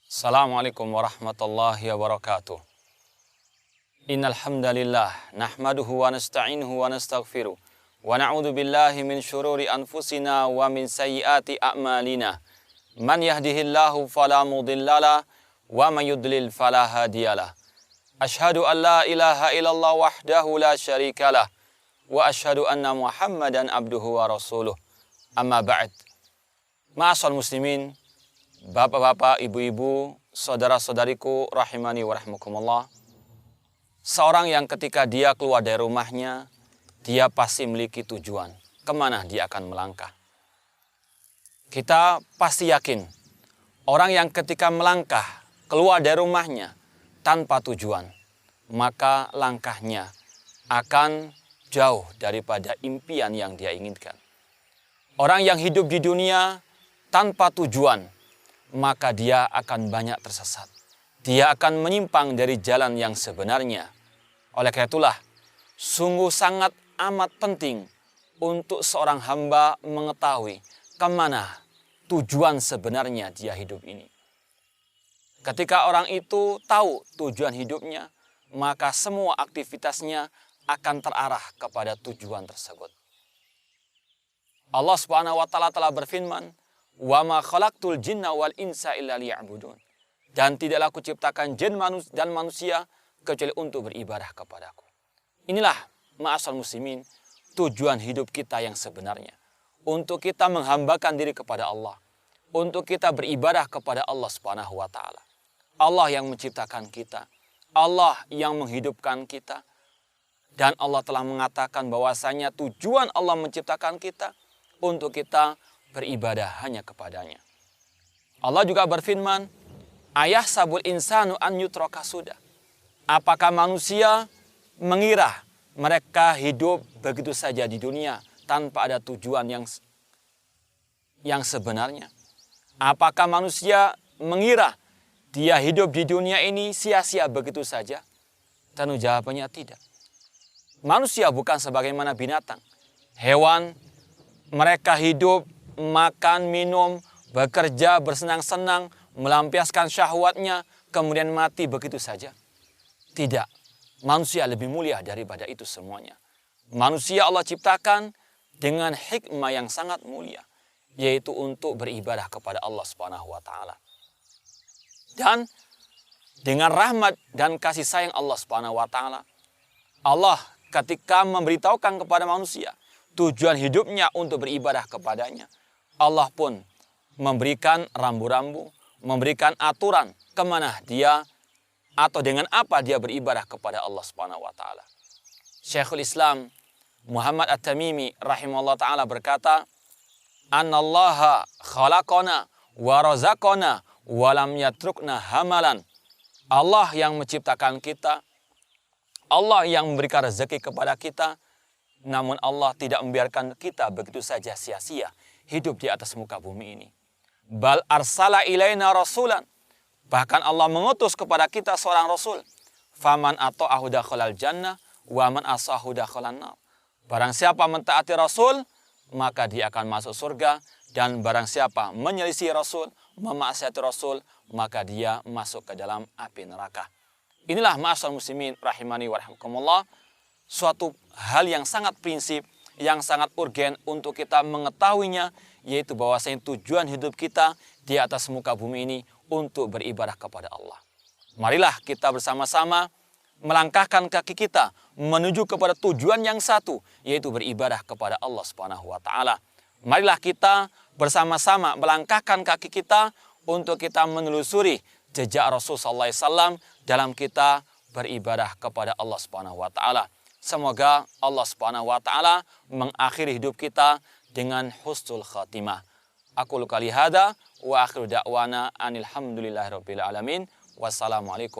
Assalamualaikum warahmatullahi wabarakatuh. Innal hamdalillah nahmaduhu wa nasta'inuhu wa nastaghfiruh wa na'udzu billahi min syururi anfusina wa min sayyiati a'malina. Man yahdihillahu fala mudhillalah wa may yudlil fala hadiyalah. Asyhadu an la ilaha illallah wahdahu la syarikalah wa asyhadu anna Muhammadan abduhu wa rasuluh. Amma ba'd. Ma'asal muslimin, bapak-bapak, ibu-ibu, saudara-saudariku rahimani wa rahmakumullah. Seorang yang ketika dia keluar dari rumahnya, dia pasti memiliki tujuan kemana dia akan melangkah. Kita pasti yakin orang yang ketika melangkah keluar dari rumahnya tanpa tujuan, maka langkahnya akan jauh daripada impian yang dia inginkan. Orang yang hidup di dunia tanpa tujuan, maka dia akan banyak tersesat. Dia akan menyimpang dari jalan yang sebenarnya. Oleh karena itulah, sungguh sangat amat penting untuk seorang hamba mengetahui kemana tujuan sebenarnya dia hidup ini. Ketika orang itu tahu tujuan hidupnya, maka semua aktivitasnya akan terarah kepada tujuan tersebut. Allah Subhanahu wa taala telah berfirman, "Wa ma khalaqtul jinna wal insa illa liya'budun." Dan tidaklah aku ciptakan jin dan manusia kecuali untuk beribadah kepadaku. Inilah ma'asal muslimin, tujuan hidup kita yang sebenarnya. Untuk kita menghambakan diri kepada Allah. Untuk kita beribadah kepada Allah Subhanahu wa taala. Allah yang menciptakan kita. Allah yang menghidupkan kita. Dan Allah telah mengatakan bahwasanya tujuan Allah menciptakan kita untuk kita beribadah hanya kepadanya. Allah juga berfirman, "Ayah sabul insanu an yutraka sudah." Apakah manusia mengira mereka hidup begitu saja di dunia tanpa ada tujuan yang sebenarnya? Apakah manusia mengira dia hidup di dunia ini sia-sia begitu saja? Tentu jawabannya tidak. Manusia bukan sebagaimana binatang. Hewan, mereka hidup, makan, minum, bekerja, bersenang-senang, melampiaskan syahwatnya, kemudian mati begitu saja. Tidak, manusia lebih mulia daripada itu semuanya. Manusia Allah ciptakan dengan hikmah yang sangat mulia, yaitu untuk beribadah kepada Allah Subhanahu wa taala. Dan dengan rahmat dan kasih sayang Allah Subhanahu wa taala, Allah ketika memberitahukan kepada manusia tujuan hidupnya untuk beribadah kepadanya, Allah pun memberikan rambu-rambu, memberikan aturan kemana dia atau dengan apa dia beribadah kepada Allah Subhanahu wa taala. Syekhul Islam Muhammad At-Tamimi rahimahullah taala berkata, "Annallaha khalaqana wa razaqana wa lam yatrukna hamalan." Allah yang menciptakan kita, Allah yang memberikan rezeki kepada kita, namun Allah tidak membiarkan kita begitu saja sia-sia hidup di atas muka bumi ini. Bal arsala ilaina rasulan. Bahkan Allah mengutus kepada kita seorang rasul. Faman ata'ahu dakhalal jannah wa man asahu dakhalan nar. Barang siapa mentaati rasul, maka dia akan masuk surga, dan barang siapa menyelisih rasul, memaksiati rasul, maka dia masuk ke dalam api neraka. Inilah ma'asal muslimin rahimani wa rahmakumullah, suatu hal yang sangat prinsip, yang sangat urgen untuk kita mengetahuinya, yaitu bahwasanya tujuan hidup kita di atas muka bumi ini untuk beribadah kepada Allah. Marilah kita bersama-sama melangkahkan kaki kita menuju kepada tujuan yang satu, yaitu beribadah kepada Allah Subhanahu wa taala. Marilah kita bersama-sama melangkahkan kaki kita untuk kita menelusuri jejak Rasul sallallahu alaihi wasallam dalam kita beribadah kepada Allah Subhanahu wa taala. Semoga Allah Subhanahu wa taala mengakhiri hidup kita dengan husnul khatimah. Aqulu qali hada wa akhiru da'wana anil hamdulillahirabbil alamin. Wassalamualaikum